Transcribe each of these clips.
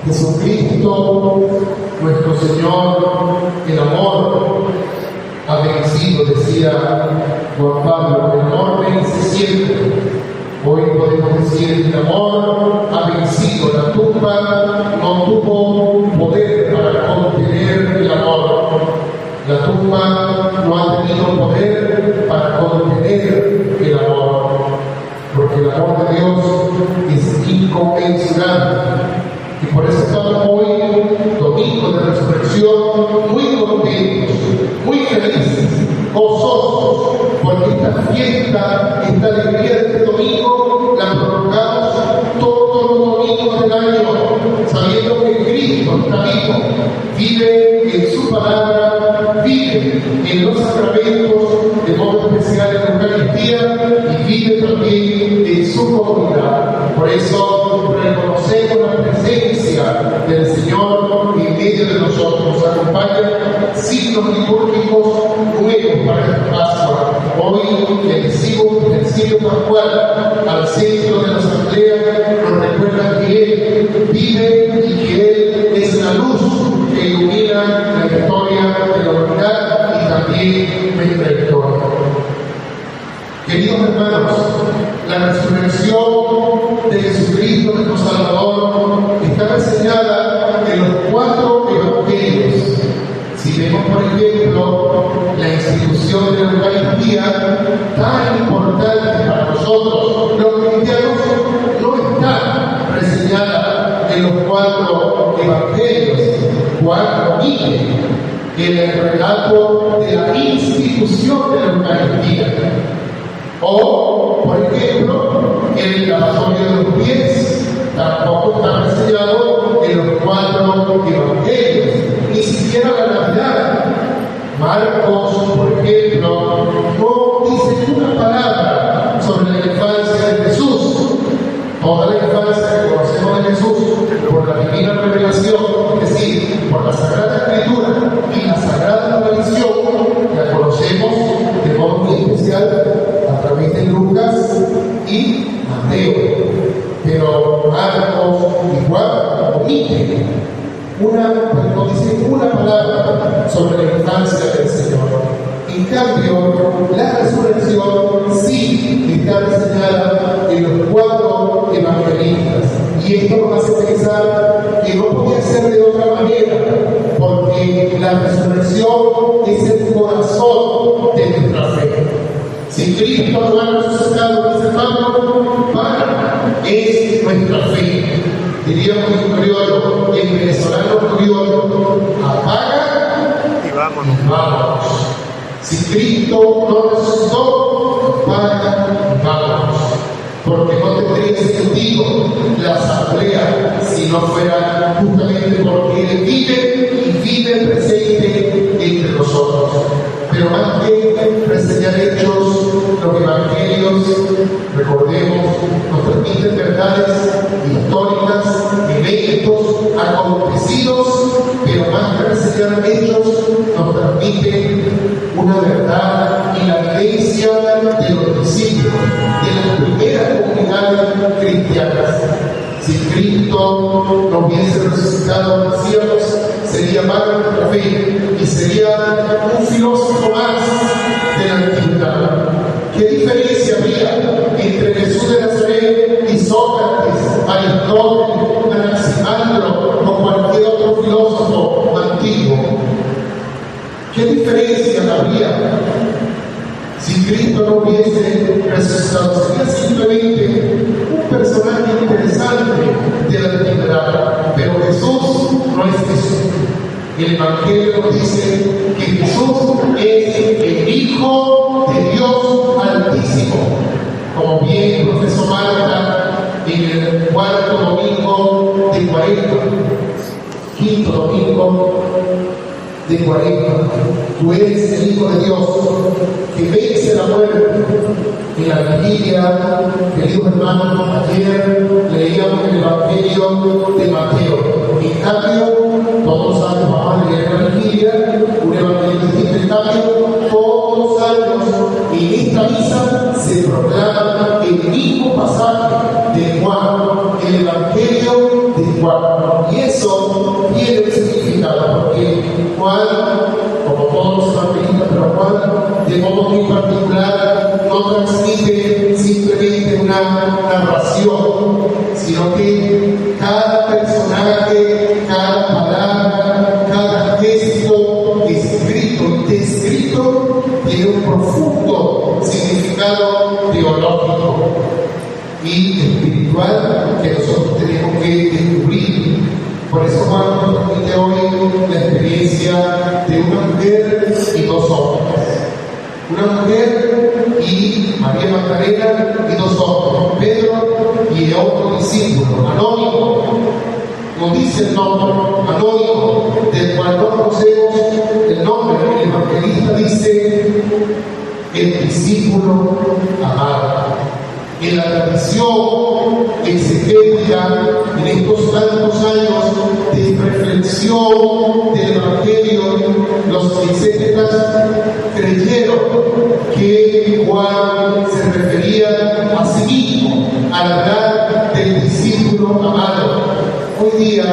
Jesucristo, nuestro Señor, el amor ha vencido, decía Juan Pablo, el amor vence siempre. Hoy podemos decir que el amor ha vencido, la tumba no tuvo poder para contener el amor. La tumba no ha tenido poder para contener el amor, porque el amor de Dios es inconmensurable. Y por eso estamos hoy, domingo de resurrección, muy contentos, muy felices, gozosos, porque esta fiesta, esta alegría de este domingo, la prolongamos todos los domingos del año, sabiendo que Cristo está vivo, vive en su palabra, vive en los sacramentos, de modo especial en la Eucaristía, y vive también en su comunidad. Por eso reconocemos la presencia del Señor en medio de nosotros. Nos acompañan signos litúrgicos nuevos para esta Pascua. Hoy el signo pascual al centro de la asamblea nos recuerda que Él vive y que Él es la luz que ilumina la historia de la humanidad y también nuestra historia. Queridos hermanos, la resurrección de Jesucristo, nuestro Salvador, está reseñada en los 4 evangelios. Si vemos, por ejemplo, la institución de la Eucaristía, tan importante para nosotros, los cristianos, no está reseñada en los 4 evangelios. Juan omite el relato de la institución de la Eucaristía. O, por ejemplo, el lavatorio de los pies tampoco está reseñado en los 4 evangelios, ni siquiera la Navidad. Marcos, por ejemplo, no dice una palabra sobre la infancia de Jesús. Toda la infancia que conocemos de Jesús por la divina revelación, es decir, por la Sagrada Escritura y la Sagrada Tradición, la conocemos de modo muy especial a través de Lucas y Mateo. Pero Marcos y Juan omiten no dicen una palabra sobre la infancia del Señor. En cambio, la resurrección sí está reseñada en los 4 evangelistas. Y esto nos hace pensar que no podía ser de otra manera, porque la resurrección es el corazón de nuestra fe. Si Cristo no ha resucitado, dice Pablo, es nuestra fe. Diríamos en criollo, en venezolano criollo, apaga y vámonos. Si Cristo no resucitó, apaga y vámonos. Porque no tendría sentido la asamblea si no fuera justamente porque Él vive y vive presente entre nosotros. Pero más que reseñar hechos, los evangelios, recordemos, nos transmiten verdades históricas, eventos acontecidos, pero más que reseñar hechos, nos transmiten una verdad y la vivencia de los discípulos, de las primeras comunidades cristianas. Si Cristo no hubiese resucitado, decíamos, sería malo nuestra fe y sería un filósofo más de la antigüedad. ¿Qué diferencia había entre Jesús de Nazaret y Sócrates, Aristóteles, Anaximandro o cualquier otro filósofo antiguo? ¿Qué diferencia había? Si Cristo no hubiese resucitado, sería simplemente un personaje interesante de la antigüedad. Pero Jesús no es Jesús. El Evangelio nos dice que Jesús es el Hijo de Dios Altísimo. Como bien profesó Marta en el 4º domingo de Cuaresma, 5º domingo de Cuaresma, tú eres el Hijo de Dios que vence la muerte. En la vigilia, queridos hermanos, ayer leíamos el Evangelio de Mateo. En cambio, todos los años vamos a leer la vigilia, un Evangelio distinto. En cambio, todos los años en esta misa se proclama el mismo pasaje de Juan, el Evangelio de Juan. Y eso nos dice el nombre anónimo, del cual no conocemos el nombre. El evangelista dice: el discípulo amado. En la tradición exegética, en estos tantos años de reflexión del Evangelio, los exégetas creyeron que Juan se refería a sí mismo, a la edad del discípulo amado. Hoy día,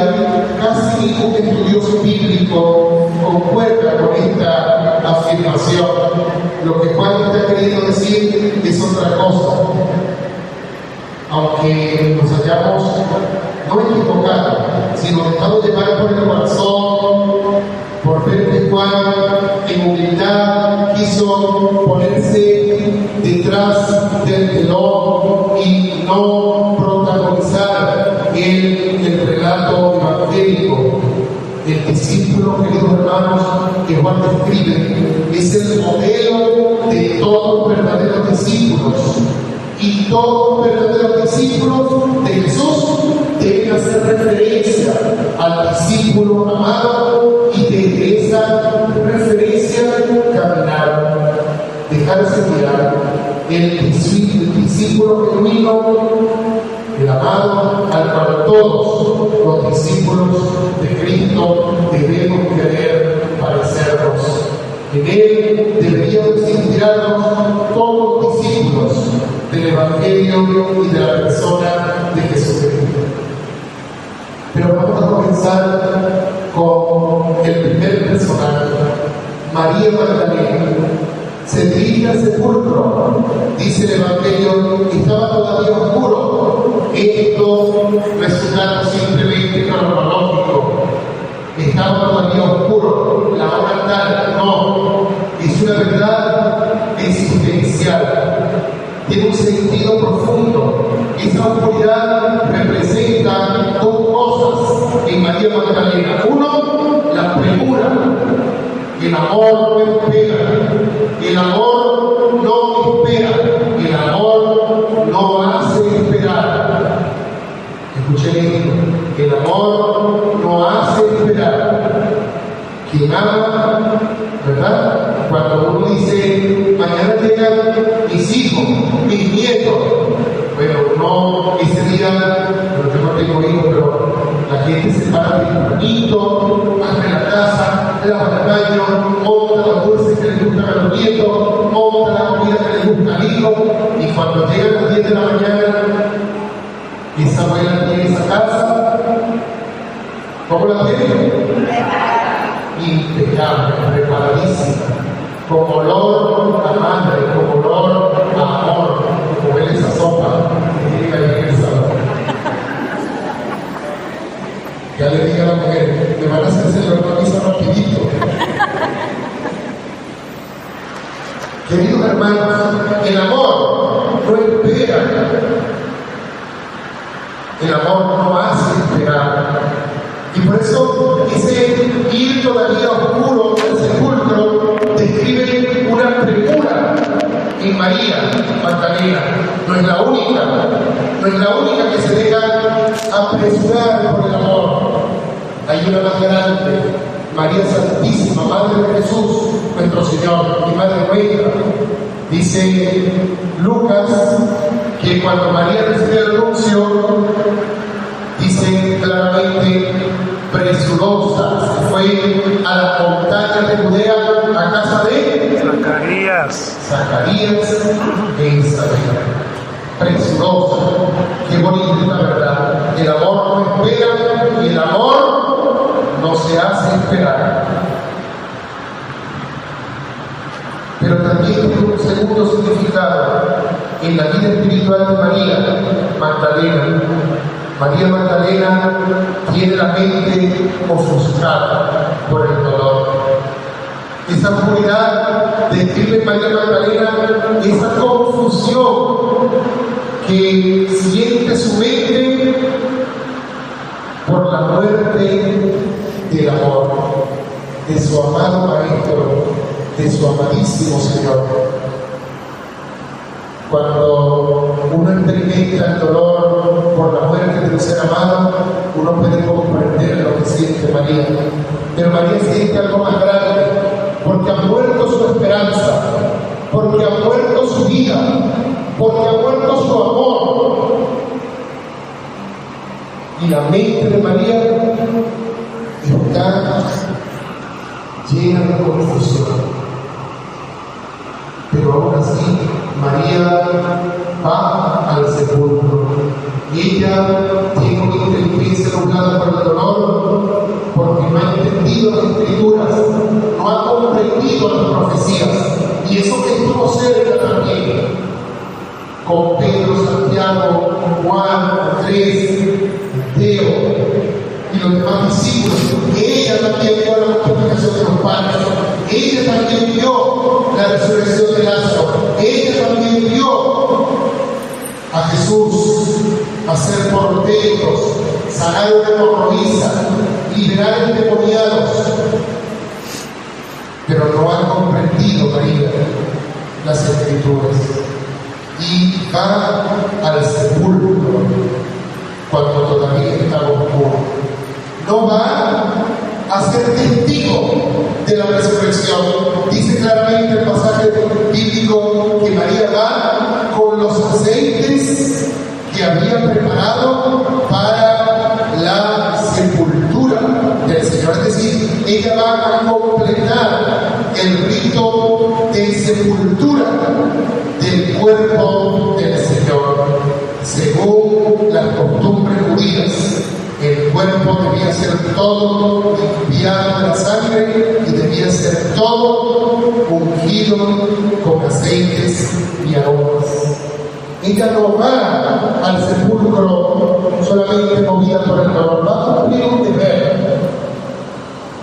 casi ningún estudioso bíblico concuerda con esta afirmación. Lo que Juan está queriendo decir es otra cosa. Aunque nos hayamos no equivocado, sino dejado llevar por el corazón, por ver que Juan en humildad quiso ponerse detrás del telón y no protagonizar el relato evangélico. El discípulo, queridos hermanos, que Juan describe, es el modelo de todos los verdaderos discípulos. Y todos los verdaderos discípulos de Jesús deben hacer referencia al discípulo amado y desde esa referencia caminar, dejarse mirar. El discípulo genuino, el amado, al cual todos los discípulos de Cristo debemos querer parecernos. En él deberíamos inspirarnos todos los discípulos del Evangelio y de la persona de Jesucristo. Pero vamos a comenzar con el primer personaje, María Magdalena. Se dirige al sepulcro, dice el Evangelio, que estaba todavía oscuro. Esto resultando simplemente cronológico. Estaba todavía oscuro, la hora tal, no, es una verdad existencial, tiene un sentido profundo. Esa oscuridad representa dos cosas en María Magdalena. Uno, la premura. El amor no espera, el amor no espera, el amor no hace esperar. Escuchen esto, el amor no hace esperar. Quien ama, ¿verdad? Cuando uno dice, mañana llegan mis hijos, mis nietos, bueno, no ese día, porque yo no tengo hijos, pero la gente se para tempranito, abre la casa, lava el baño, monta los dulces que les gustan a los nietos, monta la comida que les gusta al hijo, y cuando llegan las 10 de la mañana, esa abuela tiene esa casa, ¿cómo la tiene? Impecable, preparadísima, con olor a madre, con olor a amor, como ver esa sopa que tiene ahí en el salón. Ya le diga a la mujer, te van a hacer el organizo rapidito. Queridos hermanos, el amor no espera, el amor no hace esperar. Y por eso ese ir todavía oscuro del sepulcro describe una premura en María Magdalena. No es la única que se deja apresurar por el amor. Hay una más grande, María Santísima, Madre de Jesús, nuestro Señor y Madre nuestra. Dice Lucas que cuando María recibe el anuncio, dice claramente, presurosa, se fue a las montañas de Judea, a casa de Zacarías e Isabel. Presurosa, qué bonita es la verdad. El amor no espera y el amor no se hace esperar. Pero también tiene un segundo significado en la vida espiritual de María Magdalena. María Magdalena tiene la mente ofuscada por el dolor. Esa oscuridad describe María Magdalena, esa confusión que siente su mente por la muerte del amor, de su amado Maestro, de su amadísimo Señor. Cuando uno experimenta el dolor por la muerte de un ser amado, uno puede comprender siente María. Pero María siente algo más grande, porque ha muerto su esperanza, porque ha muerto su vida, porque ha muerto su amor. Y la mente de María está llena de confusión. Pero aún así, María va al sepulcro y ella tiene una inteligencia nublada por el dolor, porque no ha entendido las escrituras, no ha comprendido las profecías, y eso que estuvo cerca también con Pedro, Santiago, Juan, Andrés, Mateo y los demás discípulos. Ella también vio la multiplicación de los panes, ella también vio la resurrección de Lázaro, ella también vio a Jesús hacer portentos, sanar una hemorroísa, liberar endemoniados, pero no ha comprendido María las escrituras y va al sepulcro cuando todavía está oscuro. No va a ser testigo de la resurrección. Dice claramente el pasaje bíblico que María va con los aceites que había preparado para la sepultura del Señor. Es decir, ella va a completar el rito de sepultura del cuerpo del Señor. Según las costumbres judías, el cuerpo debía ser todo limpiado de la sangre y debía ser todo ungido con aceites y aromas. Ella no va al sepulcro solamente movida por el dolor, va a cumplir un deber.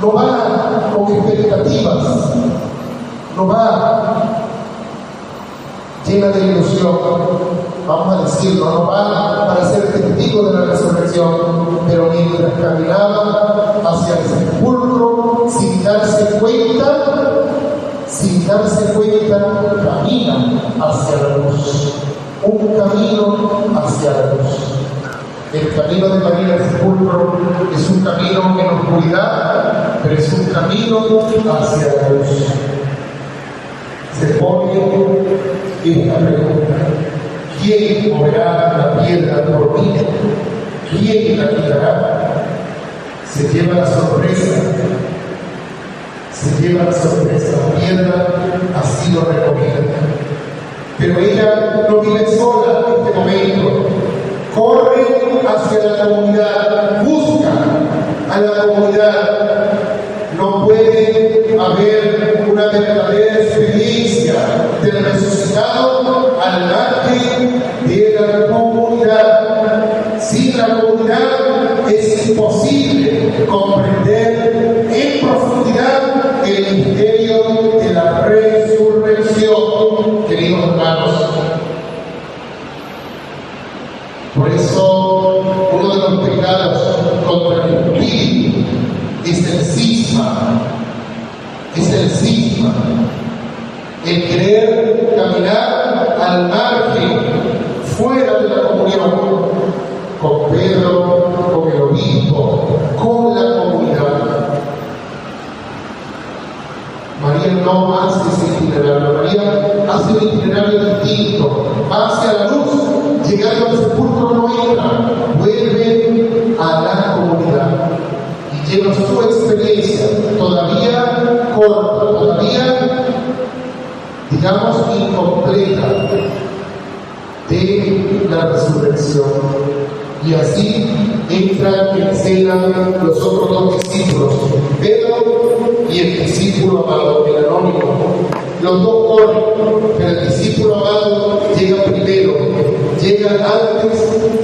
No va con expectativas, no va llena de ilusión, vamos a decirlo, no va para ser testigo de la resurrección, pero mientras caminaba hacia el sepulcro, sin darse cuenta, camina hacia la luz, un camino hacia la luz. El camino de María al sepulcro es un camino en oscuridad, pero es un camino hacia la luz. Se pone esta pregunta: ¿quién moverá la piedra por mí? ¿Quién la quitará? Se lleva la sorpresa. La piedra ha sido recogida. Pero ella no vive sola en este momento. Corre hacia la comunidad, busca a la comunidad. No puede haber una verdadera experiencia del resucitado al margen de la comunidad. Sin la comunidad es imposible comprender en profundidad el misterio de la resurrección, queridos hermanos. Por eso, uno de los pecados contra el espíritu es el cisma, el querer caminar al margen, fuera de la comunión, con Pedro, con el obispo, con la comunidad. María no hace ese itinerario, María hace un itinerario distinto, va hacia la luz, llegando al sepulcro no entra, vuelve a la comunidad y lleva su experiencia todavía corta, todavía, digamos, incompleta de la resurrección. Y así entran en escena los otros dos discípulos, Pedro y el discípulo amado, el anónimo. Los dos corren, pero el discípulo amado llega primero, llega antes,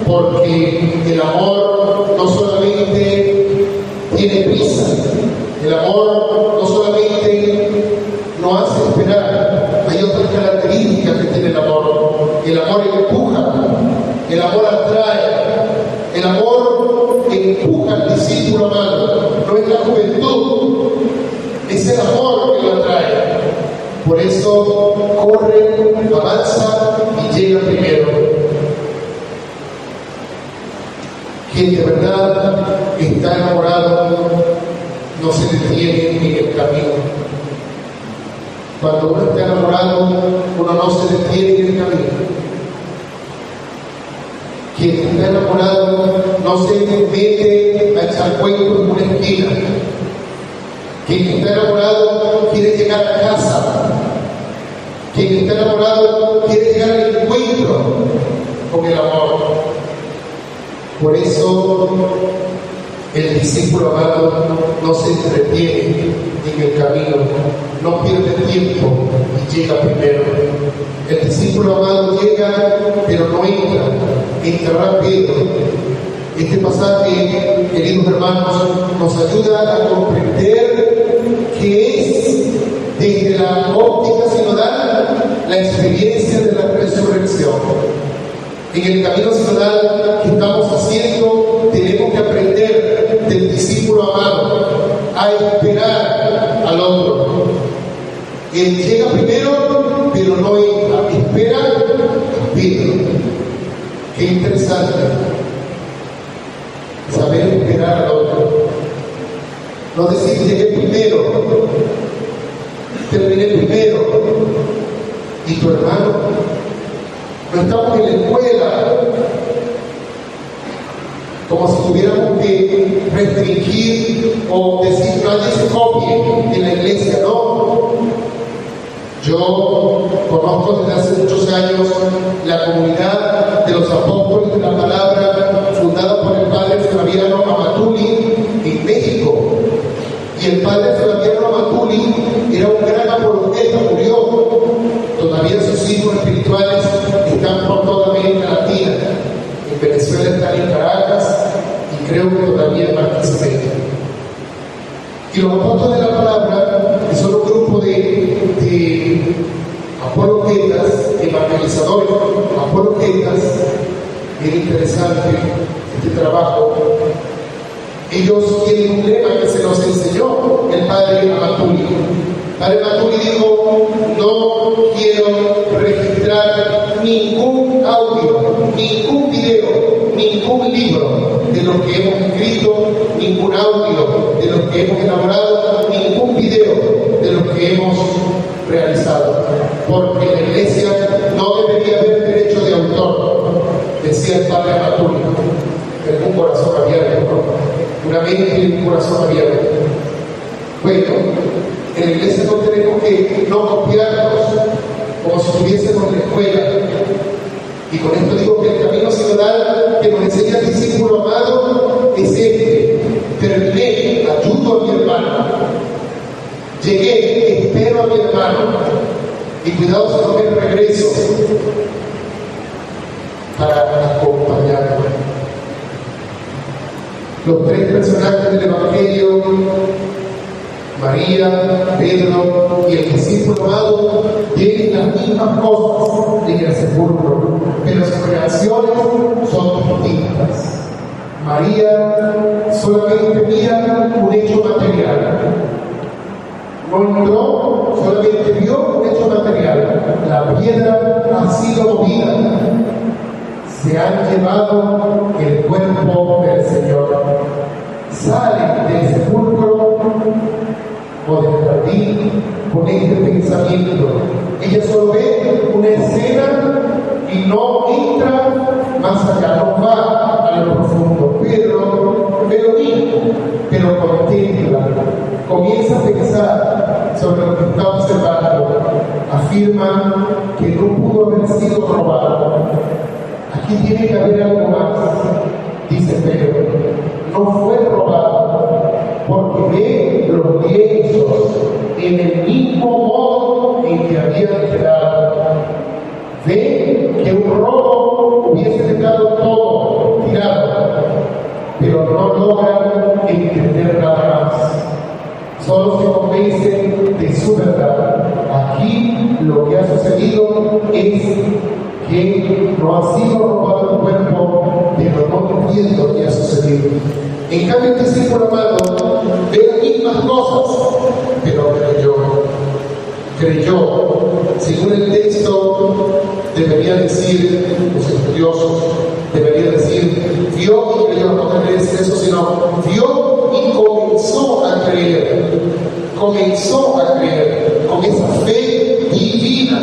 porque el amor no solamente tiene prisa, el amor no solamente no hace esperar, hay otras características que tiene el amor. El amor empuja, el amor atrae. El amor empuja al discípulo amado, no es la juventud, es el amor que lo atrae. Por eso corre, avanza y llega primero. Quien de verdad está enamorado se detiene en el camino. Cuando uno está enamorado, uno no se detiene en el camino. Quien está enamorado no se mete a echar cuentos en una esquina. Quien está enamorado quiere llegar a casa. Quien está enamorado quiere llegar al encuentro con el amor. Por eso el discípulo amado no se entretiene en el camino, no pierde tiempo y llega primero. El discípulo amado llega, pero no entra rápido. Este pasaje, queridos hermanos, nos ayuda a comprender que es desde la óptica sinodal la experiencia de la resurrección. En el camino sinodal que estamos haciendo, tenemos que aprender del discípulo amado a esperar al otro. Él llega primero, pero no entra. Espera a Pedro. Qué interesante saber esperar al otro. No decir llegué primero, terminé primero, y tu hermano. No estamos en la escuela como si tuviéramos que restringir o decir nadie se copie en la iglesia. No. Yo conozco desde hace muchos años la comunidad de los apóstoles de la palabra fundada por el padre Flaviano Amatuli en México. Y el padre Flaviano Amatuli era un gran apologeta, murió. Todavía sus hijos espirituales están por toda América Latina. En Venezuela están en Caracas y creo que todavía en Barquisimeto. Y los apóstoles de la palabra, que son un grupo de apologetas, evangelizadores, apologetas, bien interesante este trabajo. Ellos tienen un lema que se nos enseñó el padre Amatuli. El padre Amatuli dijo: no quiero registrar ningún audio, ningún video, ningún libro de lo que hemos escrito, ningún audio de lo que hemos elaborado, ningún video de lo que hemos realizado, porque la iglesia no debería haber derecho de autor, decía el padre Amatuli. Con un corazón abierto, una mente y un corazón abierto. Bueno, en la iglesia no tenemos que no copiarnos como si estuviésemos en la escuela. Y con esto digo que el camino sinodal que nos enseña el discípulo amado es este: terminé, ayudo a mi hermano, llegué, espero a mi hermano, y cuidado si no me regreso para acompañarlo. Los tres personajes del Evangelio, María, Pedro y el discípulo amado, tienen las mismas cosas en el sepulcro, pero sus reacciones son distintas. María solamente mira un hecho material. No entró, solamente vio un hecho material. La piedra ha sido movida. Se han llevado el cuerpo del Señor. Salen del sepulcro o del jardín con este pensamiento. Ella solo ve una escena y no entra más allá, no va a lo profundo. Pedro ve lo mismo, pero contempla, comienza a pensar sobre lo que está observando. Afirma que no pudo haber sido robado. Aquí tiene que haber algo más, dice Pedro. No fue robado, porque ve los lienzos en el mismo modo en que habían quedado. Ve que un robo hubiese dejado todo tirado, pero no logran entender nada más. Solo se convencen de su verdad. Aquí lo que ha sucedido es que no ha sido robado el cuerpo, pero no entiendo qué ha sucedido. En cambio, el discípulo amado ve las mismas cosas, pero creyó. Según el texto, debería decir, los estudiosos, debería decir, vio y creyó. No debe decir eso, sino vio y comenzó a creer. comenzó a creer con esa fe divina,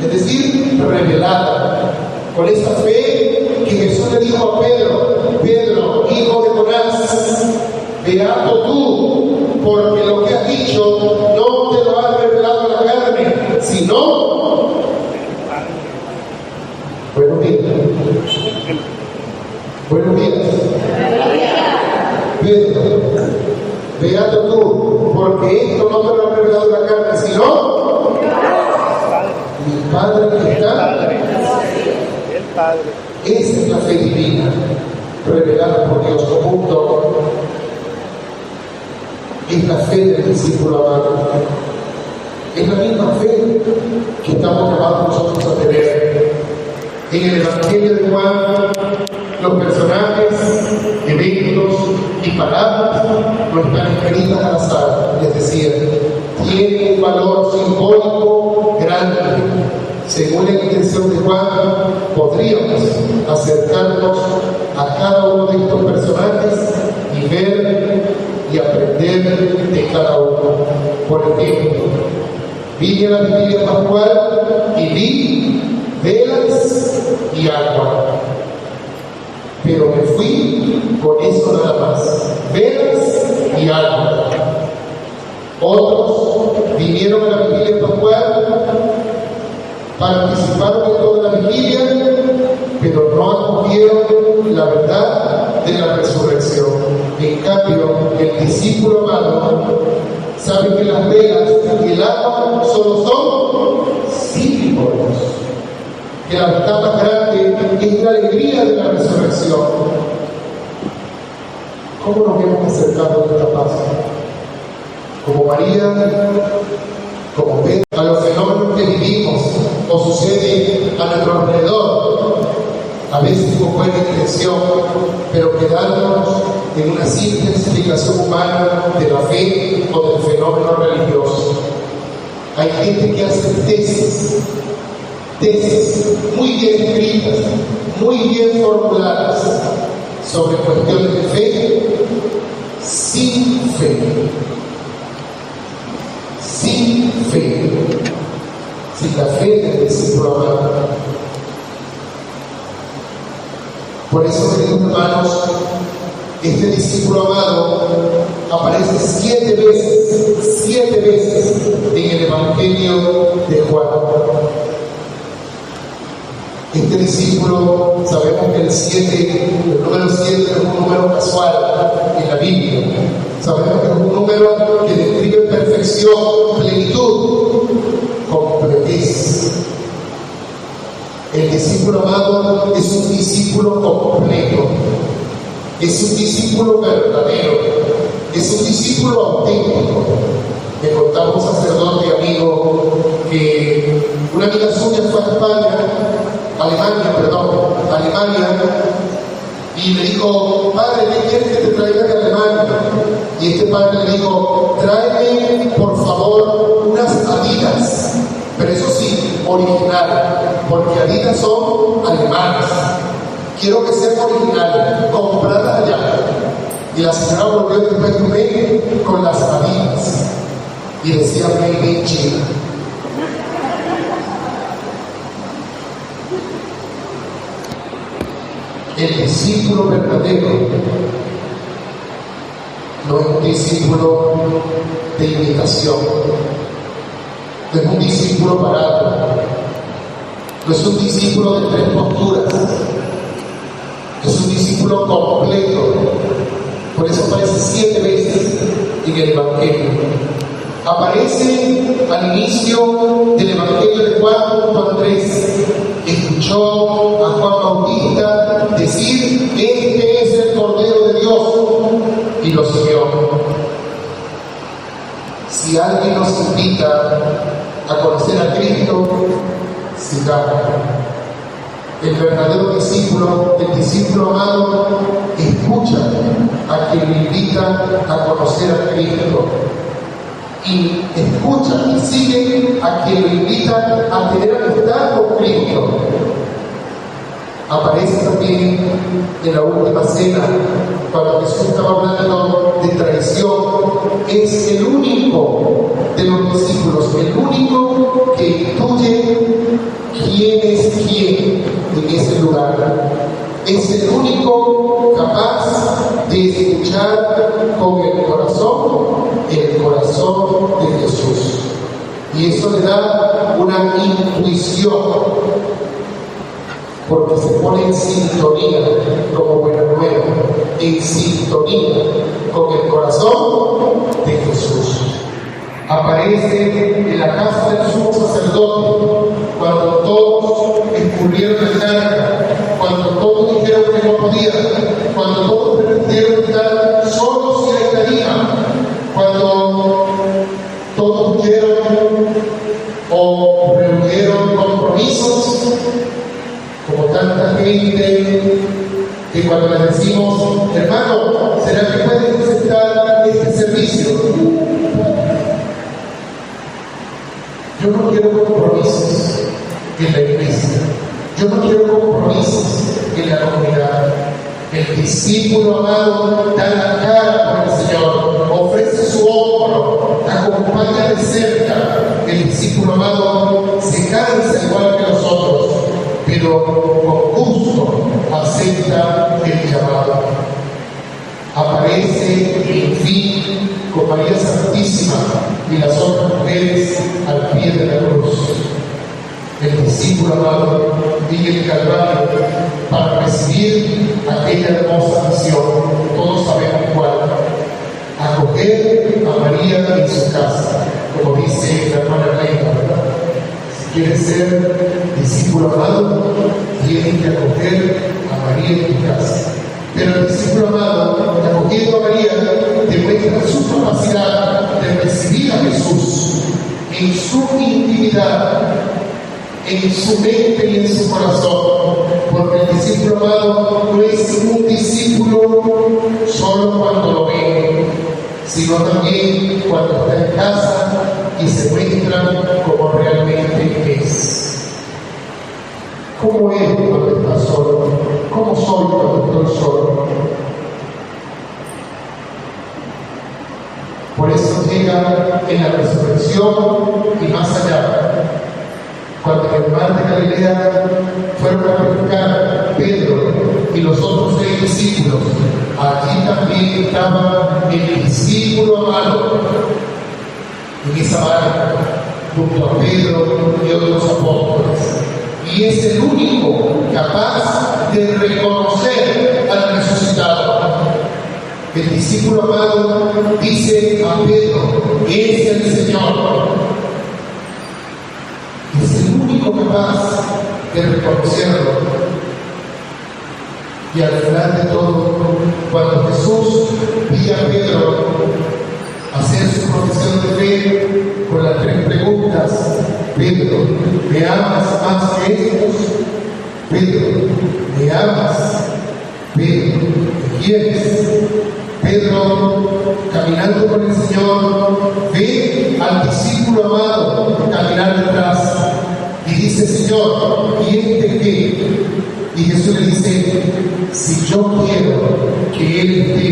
es decir, revelada, con esa fe que Jesús le dijo a Pedro: Pedro, hijo de Jonás, beato tú, porque lo que has dicho no te lo ha revelado la carne, sino... Buenos días. Buenos días. Pedro, beato tú, porque esto no te lo ha revelado la carne, sino mi Padre que está. El Padre. Esa es la fe divina revelada por Dios como un don. Es la fe del discípulo amado. Es la misma fe que estamos llamados nosotros a tener. En el Evangelio de Juan, los personajes, eventos y palabras no están escritas al azar, es decir, tienen un valor simbólico grande. Según la intención de Juan, podríamos acercarnos a cada uno de estos personajes y ver y aprender de cada uno. Por ejemplo, vine a la vigilia pascual y vi velas y agua, pero me fui con eso nada más, velas y agua. Otros vinieron a la vigilia pascual, participaron en toda la vigilia, pero no acogieron la verdad de la resurrección. En cambio, el discípulo amado sabe que las velas y el agua solo son símbolos, que la verdad más grande es la alegría de la resurrección. ¿Cómo nos hemos acercado a esta paz? Como María, como Pedro, a los fenómenos que vivimos o suceden a nuestro alrededor, a veces con buena intención, pero quedándonos en una simple explicación humana de la fe o del fenómeno religioso. Hay gente que hace tesis muy bien escritas, muy bien formuladas sobre cuestiones de fe, sin fe, sin la fe del discípulo amado. Por eso, queridos hermanos, este discípulo amado aparece 7 veces en el Evangelio de Juan. Este discípulo, sabemos que el número 7 es un número casual en la Biblia. Sabemos que es un número que describe perfección, plenitud, completez. El discípulo amado es un discípulo completo, es un discípulo verdadero, es un discípulo auténtico. Me contaba un sacerdote amigo que una amiga suya fue a Alemania, y le dijo: padre, ¿qué quieres que te traiga de Alemania? Y este padre le dijo: tráeme por favor unas Adidas, pero eso sí, original, porque Adidas son alemanas. Quiero que sean originales, compradas allá. Y la señora volvió después de un mes con las Adidas y decía: made in China. El discípulo verdadero no es un discípulo de imitación, no es un discípulo barato, no es un discípulo de 3 posturas, es un discípulo completo. Por eso aparece 7 veces en el Evangelio. Aparece al inicio del Evangelio de Juan junto a Andrés. Escuchó a Juan Bautista decir: este es el Cordero de Dios, y lo siguió. Si alguien nos invita a conocer a Cristo, sigamos. El verdadero discípulo, el discípulo amado, escucha a quien le invita a conocer a Cristo, y escucha y sigue a quien lo invita a tener amistad con Cristo. Aparece también en la última cena, cuando Jesús estaba hablando de traición. Es el único único de los discípulos, el único que intuye quién es quién en ese lugar. Es el único capaz de escuchar con el corazón de Jesús. Y eso le da una intuición, porque se pone en sintonía, como buena nueva, en sintonía con el corazón de Jesús. Aparece en la casa del sumo sacerdote, cuando todos escurrieron el arca, cuando todos dijeron que no podían, cuando todos pretendieron estar solos y en tarima, cuando todos huyeron o reunieron compromisos, como tanta gente que cuando le decimos, hermano, ¿será que puedes aceptar este servicio? Yo no quiero compromisos en la iglesia. Yo no quiero compromisos en la comunidad. El discípulo amado da la cara por el Señor, ofrece su hombro, acompaña de cerca. El discípulo amado se cansa igual que nosotros, pero con gusto acepta el llamado. Aparece en fin con María Santísima y las otras mujeres al pie de la cruz. El discípulo amado en el Calvario para recibir aquella hermosa misión, todos sabemos cuál: acoger a María en su casa, como dice la hermana Reina, ¿verdad? Si quieres ser discípulo amado, tienes que acoger a María en tu casa. Pero el discípulo amado, acogiendo a María, demuestra su capacidad de recibir a Jesús en su intimidad, en su mente y en su corazón, porque el discípulo amado no es un discípulo solo cuando lo ve, sino también cuando está en casa y se muestra como realmente es. ¿Cómo es cuando está solo? ¿Cómo soy cuando estoy solo? Por eso llega en la resurrección y más allá. Cuando en el mar de Galilea fueron a pescar Pedro y los otros 6 discípulos, allí también estaba el discípulo amado en esa barca, junto a Pedro y otros apóstoles. Y es el único capaz de reconocer al resucitado. El discípulo amado dice a Pedro: es el Señor. Es el único capaz de reconocerlo. Y al final de todo, cuando Jesús pide a Pedro hacer su profesión de fe con las 3 preguntas: Pedro, ¿me amas más que estos? Pedro, ¿me amas? Pedro, ¿me quieres? Pedro, caminando con el Señor, ve al discípulo amado caminar detrás y dice: Señor, ¿y este qué? Y Jesús le dice: si yo quiero que Él esté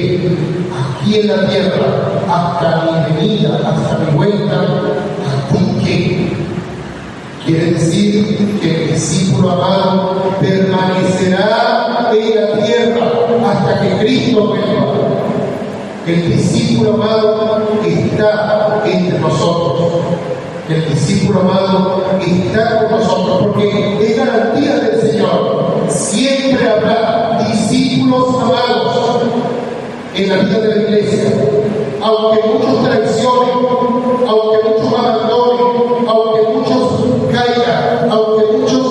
aquí en la tierra hasta mi venida, hasta mi vuelta, ¿a ti qué? Quiere decir que el discípulo amado permanecerá en la tierra hasta que Cristo venga. El discípulo amado está entre nosotros. El discípulo amado está con nosotros porque es garantía del Señor. Siempre habrá discípulos amados en la vida de la iglesia. Aunque muchos traicionen, aunque muchos abandonen, aunque muchos caigan, aunque muchos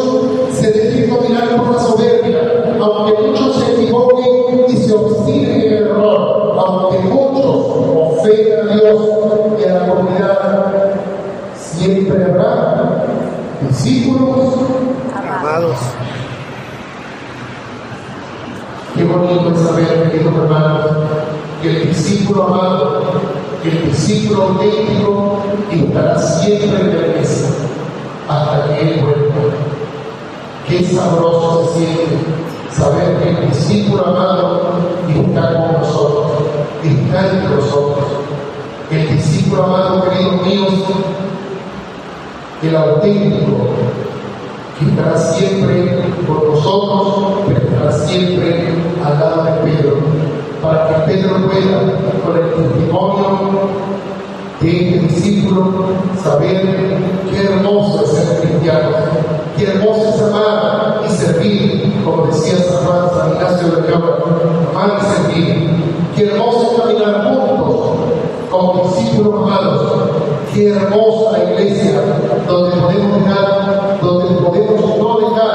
se dejen dominar por la soberbia, aunque muchos se equivoquen y se obstinen en el error, aunque muchos ofendan a Dios y a la comunidad, siempre habrá discípulos amados. Qué bonito es saber, queridos hermanos, que el discípulo amado, el discípulo auténtico, estará siempre en la mesa hasta que Él vuelva. Qué sabroso se siente saber que el discípulo amado está con nosotros, está entre nosotros. El discípulo discípulo amado, queridos míos, el auténtico, que estará siempre con nosotros, pero estará siempre al lado de Pedro, para que Pedro pueda, con el testimonio de este discípulo, saber qué hermoso es ser cristiano, qué hermoso es amar y servir, como decía San Ignacio de Loyola, amar y servir, qué hermoso es caminar juntos como discípulos amados, qué hermosa la iglesia, donde podemos no dejar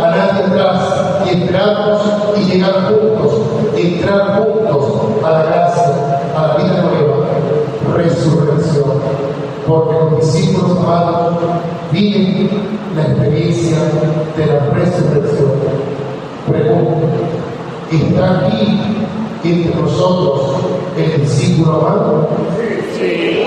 a nadie atrás y esperarnos y llegar juntos, y entrar juntos a la gracia, a la vida nueva, resurrección, porque los discípulos amados viven la experiencia de la resurrección. Pregunto, ¿está aquí entre nosotros el discípulo amado? Sí.